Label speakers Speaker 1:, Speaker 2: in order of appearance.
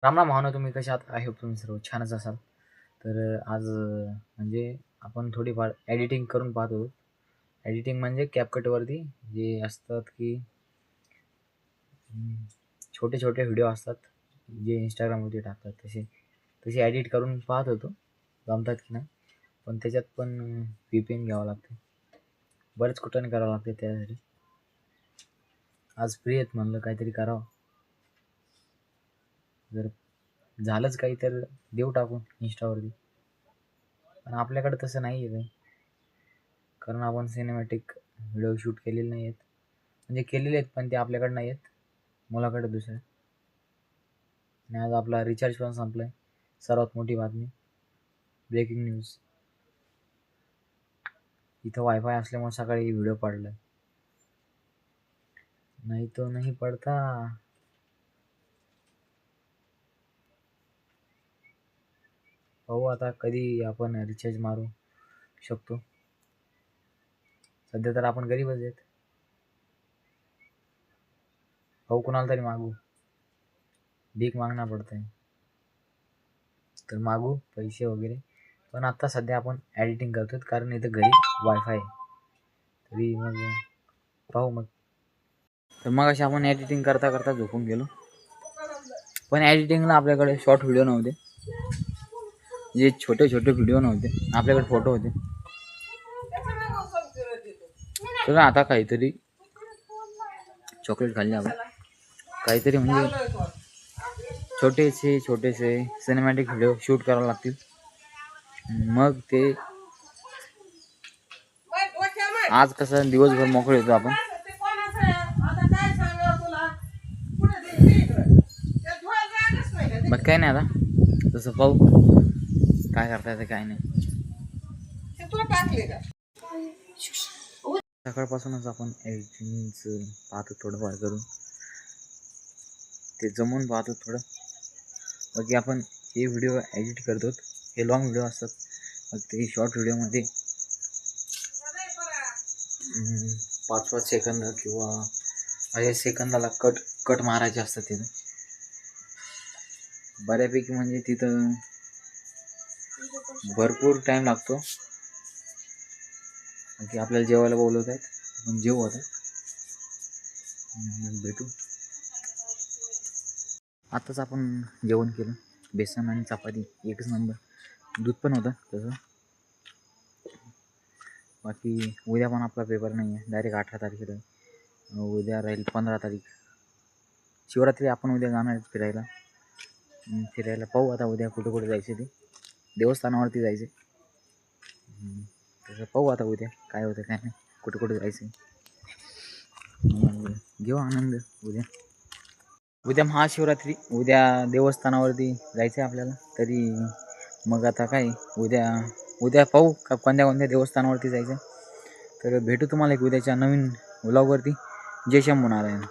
Speaker 1: राम राम भावना, तुम्ही कशा आहात? आहे तुम्ही सर्व छानच असाल. तर आज म्हणजे आपण थोडीफार एडिटिंग करून पाहतो. एडिटिंग म्हणजे कॅपकटवरती जे असतात की छोटे छोटे व्हिडिओ असतात जे इंस्टाग्रामवरती टाकतात, तसे तसे एडिट करून पाहत होतो जमतात की नाही. पण त्याच्यात पण VPN घ्यावं लागते, बरेच कुठं करावं लागते त्यासाठी. आज फ्री आहेत म्हणलं काहीतरी करावं. जर झालंच काही तर देऊ टाकून इंस्टावरती. पण आपल्याकडे तसं नाही आहे काही, कारण आपण सिनेमॅटिक व्हिडिओ शूट केलेले नाही आहेत. म्हणजे केलेले आहेत पण ते आपल्याकडे नाही आहेत, मुलाकडे दुसऱ्या. आणि आज आपला रिचार्ज पण संपला आहे. सर्वात मोठी बातमी, ब्रेकिंग न्यूज. इथं वायफाय असल्यामुळे सकाळी व्हिडिओ पडलाय, नाही तो नाही पडता. पाहू आता कधी आपण रिचार्ज मारू शकतो. सध्या तर आपण गरीबच आहेत. पाहू कुणाला तरी मागू, भीक मागना पडतंय तर मागू पैसे वगैरे. पण आता सध्या आपण एडिटिंग करतोय कारण इथं घरी वायफाय आहे. तरी मग पाहू मग. तर मग अशी आपण एडिटिंग करता करता झोपून गेलो. पण एडिटिंगला आपल्याकडे शॉर्ट व्हिडिओ नव्हते, जे छोटे छोटे व्हिडिओ नव्हते, आपल्याकडे फोटो होते. तर आता काहीतरी चॉकलेट खाल्ले आपण, काहीतरी म्हणजे छोटेसे सिनेमॅटिक व्हिडिओ शूट करावे लागतील. मग ते आज कसं दिवसभर मोकळे होतो आपण. मग काय नाही, आता तसं पाहू काय करता येतं काय नाही. सकाळपासूनच आपण एडिटिंगचं पाहतो, थोडंफार करून ते जमून पाहतो थोडं. बाकी आपण हे व्हिडिओ एडिट करतो, हे लॉंग व्हिडिओ असतात. मग ते शॉर्ट व्हिडिओमध्ये 5-5 सेकंद किंवा 5 सेकंदाला कट मारायचे असतात. तिथं बऱ्यापैकी म्हणजे तिथं भरपूर टाईम लागतो. की आपल्याला जेवायला बोलवत आहेत, आपण जेवू आता. भेटू. आताच आपण जेवण केलं, बेसन आणि चपाती, एकच नंबर. दूध पण होतं तसं. बाकी उद्या पण आपला पेपर नाही आहे, डायरेक्ट 18 तारखेला. उद्या राहील 15 तारीख, शिवरात्री. आपण उद्या जाणार फिरायला. पाहू आता उद्या कुठे जायचे, ते देवस्थानावरती जायचे. तसं पाहू आता उद्या काय होतं काय नाही, कुठे जायचं. घेऊ आनंद. उद्या महाशिवरात्री, उद्या देवस्थानावरती जायचं आहे आपल्याला. तरी मग आता काय, उद्या पाहू का कोणत्या देवस्थानावरती जायचं. तर भेटू तुम्हाला एक उद्याच्या नवीन व्लॉगवरती. जय शंभू नारायण.